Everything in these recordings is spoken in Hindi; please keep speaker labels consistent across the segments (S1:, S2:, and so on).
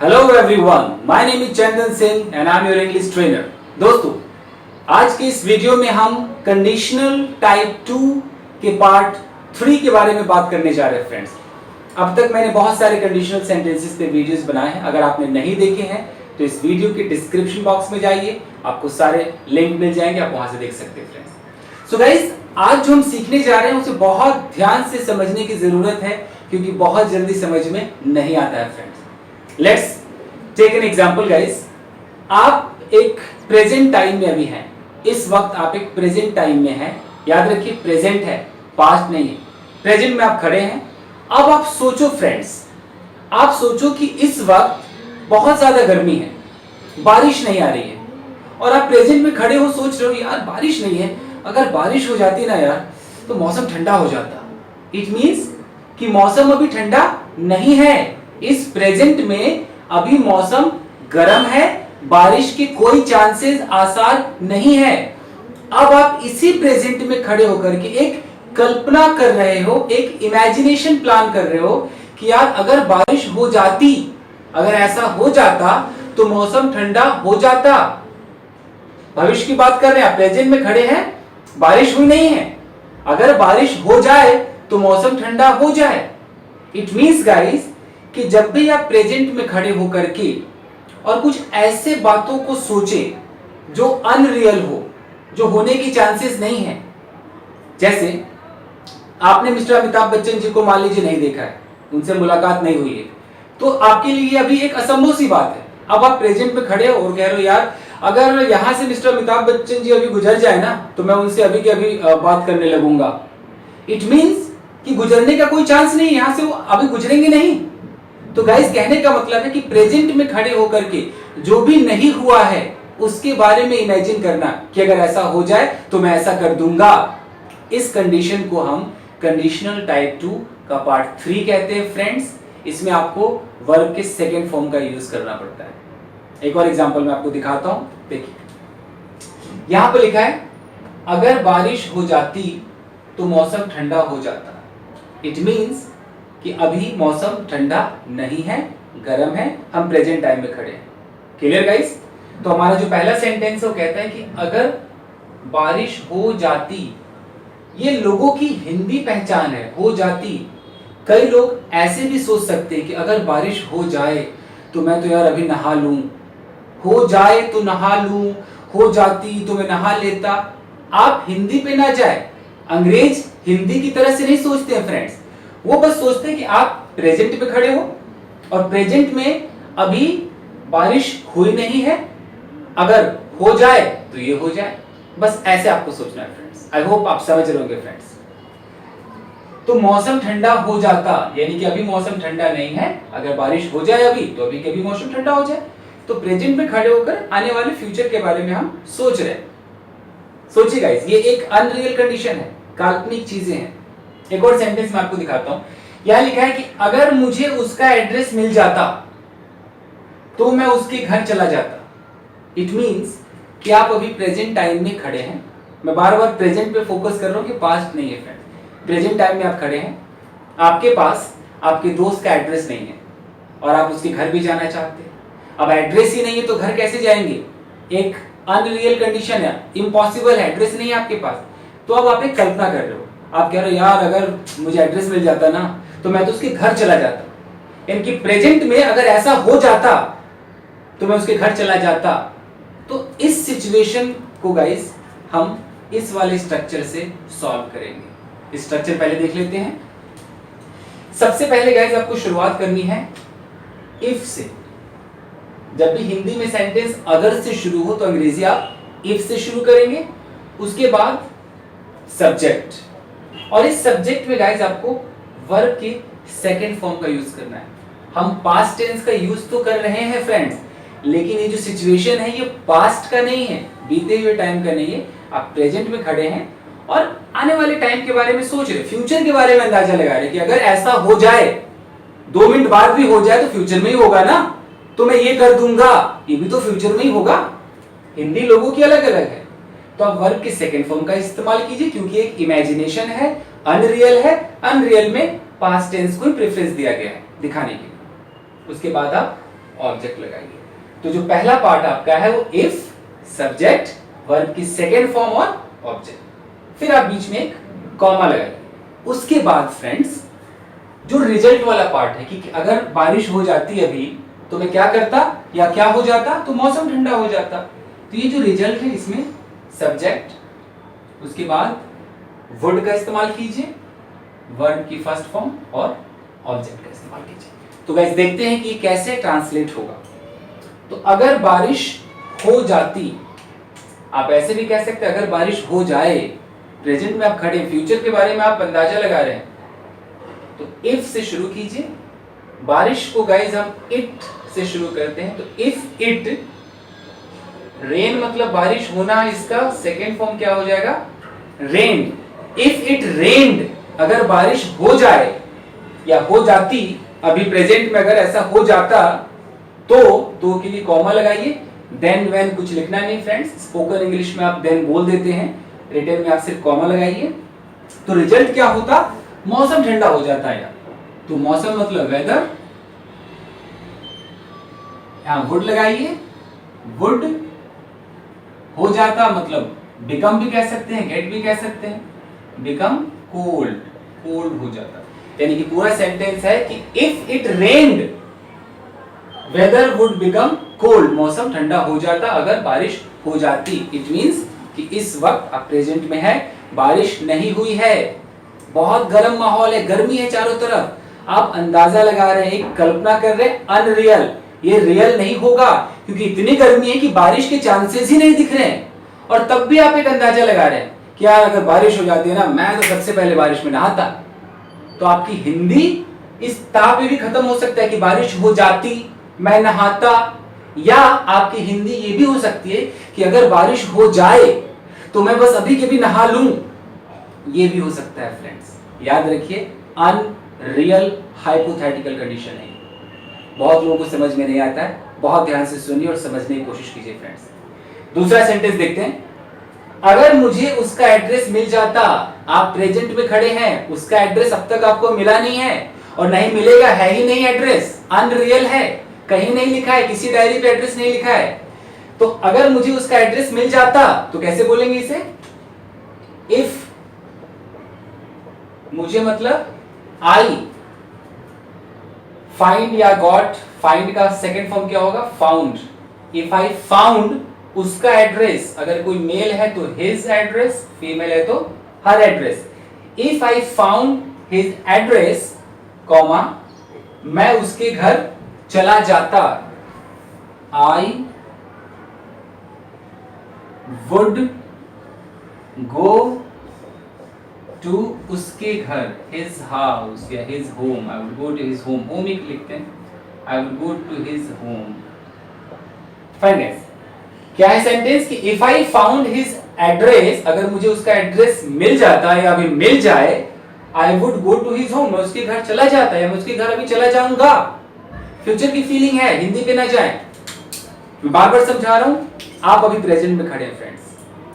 S1: Hello everyone, my name is Chandan Singh and I am your English trainer. दोस्तों, आज के इस वीडियो में हम कंडीशनल टाइप 2 के पार्ट 3 के बारे में बात करने जा रहे हैं फ्रेंड्स। अब तक मैंने बहुत सारे कंडीशनल सेंटेंसेस पे वीडियोस बनाए हैं। अगर आपने नहीं देखे हैं तो इस वीडियो के डिस्क्रिप्शन बॉक्स में जाइए, आपको सारे लिंक मिल जाएंगे, आप वहां से देख सकते हैं फ्रेंड्स। सो गाइस, आज जो हम सीखने जा रहे हैं उसे बहुत ध्यान से समझने की जरूरत है, क्योंकि बहुत जल्दी समझ में नहीं आता है friends. Let's take an example guys. आप एक प्रेजेंट टाइम में अभी हैं। इस वक्त आप एक प्रेजेंट टाइम में हैं। याद रखिए, प्रेजेंट है, पास्ट नहीं है। प्रेजेंट में आप खड़े हैं। अब आप सोचो फ्रेंड्स, आप सोचो कि इस वक्त बहुत ज्यादा गर्मी है, बारिश नहीं आ रही है, और आप प्रेजेंट में खड़े हो, सोच रहे हो यार बारिश नहीं है, अगर बारिश हो जाती ना यार तो मौसम ठंडा हो जाता। इट मींस कि मौसम अभी ठंडा नहीं है। इस प्रेजेंट में अभी मौसम गर्म है, बारिश के कोई चांसेस आसार नहीं है। अब आप इसी प्रेजेंट में खड़े होकर के एक कल्पना कर रहे हो, एक इमेजिनेशन प्लान कर रहे हो कि यार अगर बारिश हो जाती, अगर ऐसा हो जाता तो मौसम ठंडा हो जाता। भविष्य की बात कर रहे हैं, प्रेजेंट में खड़े हैं, बारिश हुई नहीं है, अगर बारिश हो जाए तो मौसम ठंडा हो जाए। इट मींस गाइस कि जब भी आप प्रेजेंट में खड़े होकर के और कुछ ऐसे बातों को सोचे जो अनरियल हो, जो होने की चांसेस नहीं है। जैसे आपने मिस्टर अमिताभ बच्चन जी को मान लीजिए नहीं देखा है, उनसे मुलाकात नहीं हुई है, तो आपके लिए अभी एक असंभव सी बात है। अब आप प्रेजेंट में खड़े हो और कह रहे हो यार अगर यहां से मिस्टर अमिताभ बच्चन जी अभी गुजर जाए ना तो मैं उनसे अभी के अभी बात करने लगूंगा। इट मींस कि गुजरने का कोई चांस नहीं, यहां से वो अभी गुजरेंगे नहीं। तो गाइस, कहने का मतलब है कि प्रेजेंट में खड़े होकर के जो भी नहीं हुआ है उसके बारे में इमेजिन करना कि अगर ऐसा हो जाए तो मैं ऐसा कर दूंगा। इस कंडीशन को हम कंडीशनल टाइप 2 का पार्ट 3 कहते हैं फ्रेंड्स। इसमें आपको वर्ब के सेकेंड फॉर्म का यूज करना पड़ता है। एक और एग्जांपल मैं आपको दिखाता हूं, देखिए यहां पर लिखा है अगर बारिश हो जाती तो मौसम ठंडा हो जाता। इट मींस कि अभी मौसम ठंडा नहीं है, गर्म है, हम प्रेजेंट टाइम में खड़े हैं। Clear guys? तो हमारा जो पहला सेंटेंस है वो कहता है कि अगर बारिश हो जाती। ये लोगों की हिंदी पहचान है, हो जाती। कई लोग ऐसे भी सोच सकते हैं कि अगर बारिश हो जाए तो मैं तो यार अभी नहा लूं, हो जाए तो नहा लूं, हो जाती तो मैं नहा लेता। आप हिंदी पे ना जाए, अंग्रेज हिंदी की तरह से नहीं सोचते हैं फ्रेंड्स। वो बस सोचते हैं कि आप प्रेजेंट पे खड़े हो और प्रेजेंट में अभी बारिश हुई नहीं है, अगर हो जाए तो ये हो जाए। बस ऐसे आपको सोचना है फ्रेंड्स। आई होप आप समझ रहे होंगे फ्रेंड्स। तो मौसम ठंडा हो जाता यानी कि अभी मौसम ठंडा नहीं है, अगर बारिश हो जाए अभी तो अभी कभी मौसम ठंडा हो जाए। तो प्रेजेंट में खड़े होकर आने वाले फ्यूचर के बारे में हम सोच रहे हैं। सोचिए गाइस, ये एक अनरियल कंडीशन है, काल्पनिक चीजें हैं। एक और सेंटेंस मैं आपको दिखाता हूं। यहां लिखा है कि अगर मुझे उसका एड्रेस मिल जाता तो मैं उसके घर चला जाता। इट मींस कि आप अभी प्रेजेंट टाइम में खड़े हैं। मैं बार बार प्रेजेंट पे फोकस कर रहा हूं कि पास्ट नहीं है फ्रेंड। प्रेजेंट टाइम में आप खड़े हैं, आपके पास आपके दोस्त का एड्रेस नहीं है और आप उसके घर भी जाना चाहते हैं। अब एड्रेस ही नहीं है तो घर कैसे जाएंगे? एक अनरियल कंडीशन है, इम्पॉसिबल है, एड्रेस नहीं है आपके पास। तो अब आप एक कल्पना कर रहे हो, आप कह रहे हो यार अगर मुझे एड्रेस मिल जाता ना तो मैं तो उसके घर चला जाता। यानी कि प्रेजेंट में अगर ऐसा हो जाता तो मैं उसके घर चला जाता। तो इस सिचुएशन को गाइस हम इस वाले स्ट्रक्चर से सॉल्व करेंगे। स्ट्रक्चर पहले देख लेते हैं। सबसे पहले गाइस आपको शुरुआत करनी है इफ से। जब भी हिंदी में सेंटेंस अगर से शुरू हो तो अंग्रेजी आप इफ से शुरू करेंगे, उसके बाद सब्जेक्ट, और इस सब्जेक्ट में गाइस आपको वर्ब के सेकंड फॉर्म का यूज करना है। हम पास्ट टेंस का यूज तो कर रहे हैं फ्रेंड्स, लेकिन ये जो सिचुएशन है ये पास्ट का नहीं है, बीते हुए टाइम का नहीं है। आप प्रेजेंट में खड़े हैं और आने वाले टाइम के बारे में सोच रहे, फ्यूचर के बारे में अंदाजा लगा रहे कि अगर ऐसा हो जाए, 2 मिनट बाद भी हो जाए तो फ्यूचर में ही होगा ना, तो मैं ये कर दूंगा, ये भी तो फ्यूचर में ही होगा। हिंदी लोगों की अलग अलग है। तो आप वर्ब के सेकंड फॉर्म का इस्तेमाल कीजिए, क्योंकि एक इमेजिनेशन है, अनरियल है। अनरियल में पास्ट टेंस को प्रेफरेंस दिया गया है दिखाने के लिए। उसके बाद आप ऑब्जेक्ट लगाइए। तो जो पहला पार्ट आपका है वो इफ, सब्जेक्ट, वर्ब की सेकेंड फॉर्म और ऑब्जेक्ट, फिर आप बीच में एक कॉमा लगाइए। उसके बाद फ्रेंड्स जो रिजल्ट वाला पार्ट है कि अगर बारिश हो जाती अभी तो मैं क्या करता या क्या हो जाता, तो मौसम ठंडा हो जाता। तो ये जो रिजल्ट है इसमें सब्जेक्ट, उसके बाद वुड का इस्तेमाल कीजिए, वर्ब की फर्स्ट फॉर्म और ऑब्जेक्ट का इस्तेमाल कीजिए। तो गाइस देखते हैं कि ये कैसे ट्रांसलेट होगा। तो अगर बारिश हो जाती, आप ऐसे भी कह सकते हैं अगर बारिश हो जाए, प्रेजेंट में आप खड़े, फ्यूचर के बारे में आप अंदाजा लगा रहे हैं, तो इफ से शुरू कीजिए। बारिश को गाइस हम इट से शुरू करते हैं, तो इफ इट रेन, मतलब बारिश होना, इसका सेकेंड फॉर्म क्या हो जाएगा, रेन। इफ इट रेन्ड, अगर बारिश हो जाए या हो जाती, अभी प्रेजेंट में अगर ऐसा हो जाता तो के लिए कॉमा लगाइए। देन व्हेन कुछ लिखना नहीं फ्रेंड्स, स्पोकन इंग्लिश में आप देन बोल देते हैं, रिटन में आप सिर्फ कॉमा लगाइए। तो रिजल्ट क्या होता, मौसम ठंडा हो जाता है यार। तो मौसम मतलब वेदर, यहां वुड लगाइए, वुड हो जाता मतलब बिकम भी कह सकते हैं, गेट भी कह सकते हैं, बिकम कोल्ड, कोल्ड हो जाता। यानी कि पूरा सेंटेंस है कि if it rained weather would become cold, मौसम ठंडा हो जाता अगर बारिश हो जाती। इट मींस कि इस वक्त आप प्रेजेंट में है, बारिश नहीं हुई है, बहुत गर्म माहौल है, गर्मी है चारों तरफ, आप अंदाजा लगा रहे हैं, एक कल्पना कर रहे हैं, अनरियल, ये रियल नहीं होगा क्योंकि इतनी गर्मी है कि बारिश के चांसेस ही नहीं दिख रहे हैं। और तब भी आप एक अंदाजा लगा रहे हैं कि यार अगर बारिश हो जाती है ना, मैं तो सबसे पहले बारिश में नहाता। तो आपकी हिंदी इस ता पे भी खत्म हो सकता है कि बारिश हो जाती, मैं नहाता, या आपकी हिंदी ये भी हो सकती है कि अगर बारिश हो जाए तो मैं बस अभी के भी नहा लूं, ये भी हो सकता है फ्रेंड्स। याद रखिए अनरियल हाइपोथेटिकल कंडीशन है, बहुत लोगों को समझ में नहीं आता है, बहुत ध्यान से सुनिए और समझने की कोशिश कीजिए फ्रेंड्स। दूसरा सेंटेंस देखते हैं, अगर मुझे उसका एड्रेस मिल जाता, आप प्रेजेंट में खड़े हैं, उसका एड्रेस अब तक आपको मिला नहीं है और नहीं मिलेगा, है ही नहीं एड्रेस, अनरियल है, कहीं नहीं लिखा है, किसी डायरी पे एड्रेस नहीं लिखा है। तो अगर मुझे उसका एड्रेस मिल जाता तो कैसे बोलेंगे इसे, इफ, मुझे मतलब आई, फाइंड या गॉट, फाइंड का सेकेंड फॉर्म क्या होगा, फाउंड। इफ आई फाउंड उसका एड्रेस, अगर कोई मेल है तो हिज एड्रेस, फीमेल है तो हर address. If I found his address, comma, मैं उसके घर चला जाता, आई वुड गो टू उसके घर, हिज हाउस या his home, I would go to his home, home ही लिखते हैं, I would go to his home. Fine, क्या है सेंटेंस कि if I found his address, अगर मुझे उसका एड्रेस मिल जाता है या अभी मिल जाए, I would go to his home, मैं उसके घर चला जाता या मैं उसके घर अभी चला जाऊंगा। फ्यूचर की फीलिंग है, हिंदी पे ना जाए, मैं बार बार समझा रहा हूं, आप अभी प्रेजेंट में खड़े हैं फ्रेंड्स,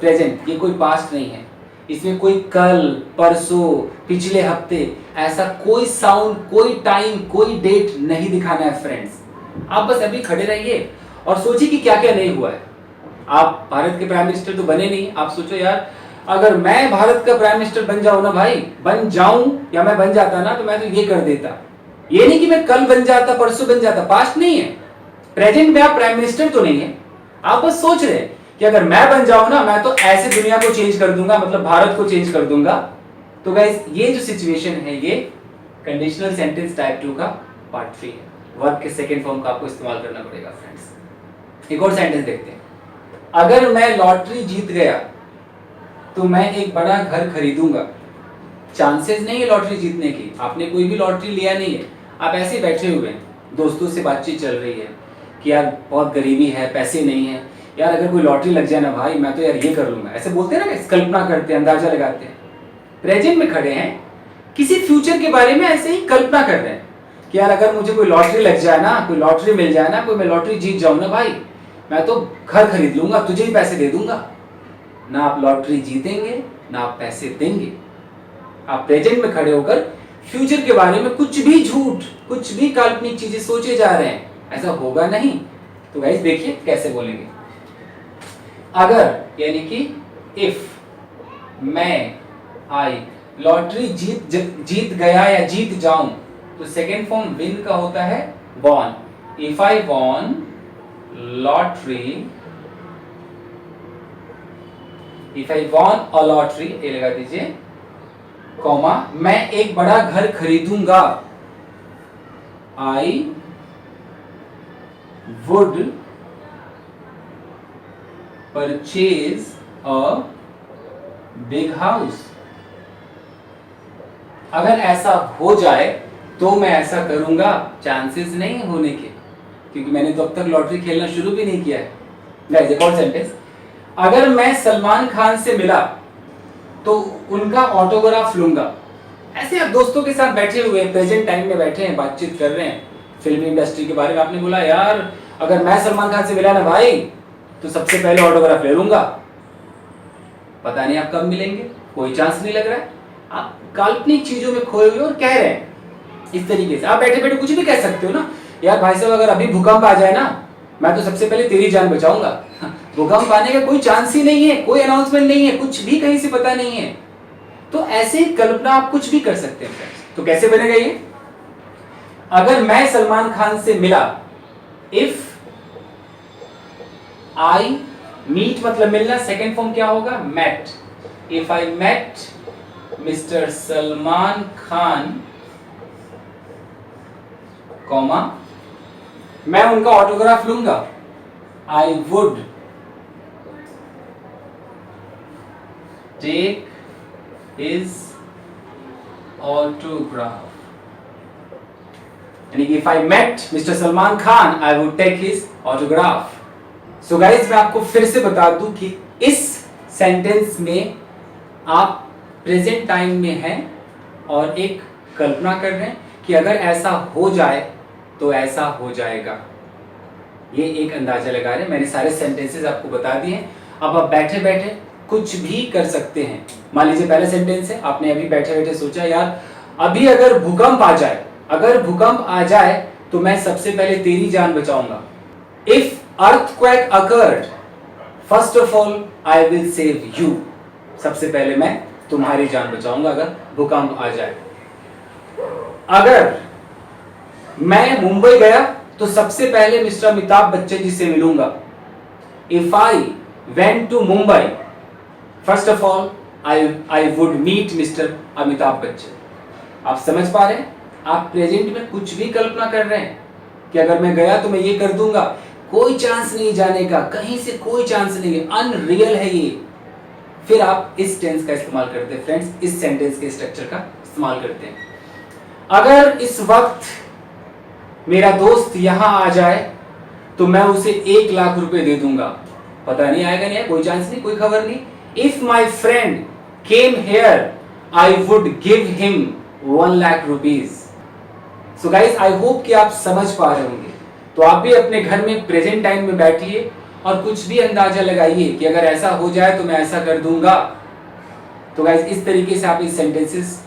S1: प्रेजेंट, ये कोई पास्ट नहीं है, इसमें कोई कल, परसों, पिछले हफ्ते, ऐसा कोई साउंड, कोई टाइम, कोई डेट नहीं दिखाना है फ्रेंड्स। आप बस अभी खड़े रहिए और सोचिए कि क्या क्या नहीं हुआ है। आप भारत के प्राइम मिनिस्टर तो बने नहीं, आप सोचो यार अगर मैं भारत का प्राइम मिनिस्टर बन जाऊं ना भाई, बन जाऊं या मैं बन जाता ना, तो मैं तो ये कर देता। ये नहीं कि मैं कल बन जाता, परसों बन जाता, पास्ट नहीं है, प्रेजेंट में आप प्राइम मिनिस्टर तो नहीं है, आप बस सोच रहे हैं कि अगर मैं बन जाऊं ना, मैं तो ऐसे दुनिया को चेंज कर दूंगा, मतलब भारत को चेंज कर दूंगा। तो गाइस ये जो सिचुएशन है, ये कंडीशनल सेंटेंस टाइप 2 का पार्ट 3 है, वर्ब के सेकेंड फॉर्म का आपको इस्तेमाल करना पड़ेगा फ्रेंड्स। एक और सेंटेंस देखते हैं, अगर मैं लॉटरी जीत गया तो मैं एक बड़ा घर खरीदूंगा। चांसेस नहीं है लॉटरी जीतने की, आपने कोई भी लॉटरी लिया नहीं है, आप ऐसे ही बैठे हुए हैं, दोस्तों से बातचीत चल रही है कि यार बहुत गरीबी है, पैसे नहीं है, यार अगर कोई लॉटरी लग जाए ना भाई, मैं तो यार ये कर लूंगा, ऐसे बोलते हैं ना, कल्पना करते हैं, अंदाजा लगाते हैं। प्रेजेंट में खड़े हैं, किसी फ्यूचर के बारे में ऐसे ही कल्पना कर रहे हैं कि यार अगर मुझे कोई लॉटरी लग जाए ना, कोई लॉटरी मिल जाए ना, कोई मैं लॉटरी जीत जाऊं ना भाई, मैं तो घर खरीद लूंगा, तुझे ही पैसे दे दूंगा। ना आप लॉटरी जीतेंगे ना आप पैसे देंगे, आप प्रेजेंट में खड़े होकर फ्यूचर के बारे में कुछ भी झूठ, कुछ भी काल्पनिक चीजें सोचे जा रहे हैं, ऐसा होगा नहीं। तो गाइस देखिए कैसे बोलेंगे। अगर यानी कि इफ मैं आई लॉटरी जीत गया या जीत जाऊं, तो सेकेंड फॉर्म विन का होता है won. If I won lottery, if I won a lottery, ये लगा दीजिए कॉमा, मैं एक बड़ा घर खरीदूंगा। I would purchase a big house. अगर ऐसा हो जाए तो मैं ऐसा करूंगा, चांसेस नहीं होने के, क्योंकि मैंने तो अब तक लॉटरी खेलना शुरू भी नहीं किया है। गाइस एक और सेंटेंस, अगर मैं सलमान खान से मिला तो उनका ऑटोग्राफ लूंगा। ऐसे आप दोस्तों के साथ बैठे हुए प्रेजेंट टाइम में बैठे हैं, बातचीत कर रहे हैं फिल्मी इंडस्ट्री के बारे में, आपने बोला यार अगर मैं सलमान खान से मिला ना भाई तो सबसे पहले ऑटोग्राफ ले लूंगा। पता नहीं आप कब मिलेंगे, कोई चांस नहीं लग रहा है, आप काल्पनिक चीजों में खोए हुए और कह रहे हैं इस तरीके से। आप बैठे बैठे कुछ भी कह सकते हो ना, यार भाई साहब अगर अभी भूकंप आ जाए ना मैं तो सबसे पहले तेरी जान बचाऊंगा। भूकंप आने का कोई चांस ही नहीं है, कोई अनाउंसमेंट नहीं है, कुछ भी कहीं से पता नहीं है। तो ऐसे कल्पना आप कुछ भी कर सकते हैं फ्रेंड्स। तो कैसे बनेगा ये, अगर मैं सलमान खान से मिला, इफ आई मीट मतलब मिलना, सेकेंड फॉर्म क्या होगा met. If I met mister Salman Khan comma, मैं उनका ऑटोग्राफ लूंगा। I would take his autograph, यानी कि if I met mister Salman Khan I would take his autograph. So guys मैं आपको फिर से बता दूं कि इस सेंटेंस में आप प्रेजेंट टाइम में हैं और एक कल्पना कर रहे हैं कि अगर ऐसा हो जाए तो ऐसा हो जाएगा। ये एक अंदाजा लगा रहे हैं। मैंने सारे सेंटेंसेस आपको बता दिए। अब आप बैठे बैठे कुछ भी कर सकते हैं। मान लीजिए पहला सेंटेंस है, आपने अभी बैठे बैठे सोचा यार अभी अगर भूकंप आ जाए, अगर भूकंप आ जाए तो मैं सबसे पहले तेरी जान बचाऊंगा। If earthquake occurred first of all I will save you, सबसे पहले मैं तुम्हारी जान बचाऊंगा अगर भूकंप आ जाए। अगर मैं मुंबई गया तो सबसे पहले मिस्टर अमिताभ बच्चन जी से मिलूंगा। If I went to Mumbai first of all I would meet mister Amitabh Bachchan. आप समझ पा रहे हैं, आप प्रेजेंट में कुछ भी कल्पना कर रहे हैं कि अगर मैं गया तो मैं ये कर दूंगा, कोई चांस नहीं जाने का, कहीं से कोई चांस नहीं है, अनरियल है ये। फिर आप इस टेंस का इस्तेमाल करते हैं फ्रेंड्स, इस सेंटेंस के स्ट्रक्चर का इस्तेमाल करते हैं। अगर इस वक्त मेरा दोस्त यहां आ जाए तो मैं उसे 1 लाख रुपए दे दूंगा। पता नहीं आएगा नहीं, कोई चांस नहीं, कोई खबर नहीं। If my friend came here I would give him 1 lakh rupees. So guys I hope कि आप समझ पा रहे होंगे। तो आप भी अपने घर में प्रेजेंट टाइम में बैठिए और कुछ भी अंदाजा लगाइए कि अगर ऐसा हो जाए तो मैं ऐसा कर दूंगा। तो गाइस इस तरीके से आप इस सेंटेंसेस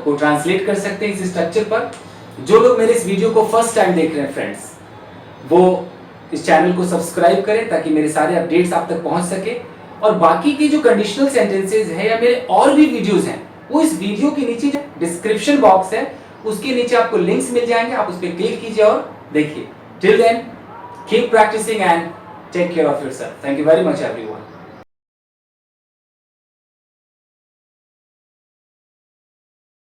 S1: को ट्रांसलेट कर सकते हैं इस स्ट्रक्चर पर। जो लोग मेरे इस वीडियो को फर्स्ट टाइम देख रहे हैं फ्रेंड्स, वो इस चैनल को सब्सक्राइब करें ताकि मेरे सारे अपडेट्स आप तक पहुंच सके। और बाकी की जो कंडीशनल सेंटेंसेस हैं या मेरे और भी वीडियोस हैं, वो इस वीडियो के नीचे जो डिस्क्रिप्शन बॉक्स है उसके नीचे आपको लिंक्स मिल जाएंगे, आप उस पर क्लिक कीजिए और देखिए। Till then keep practising and take care of yourself. Thank you very much everyone.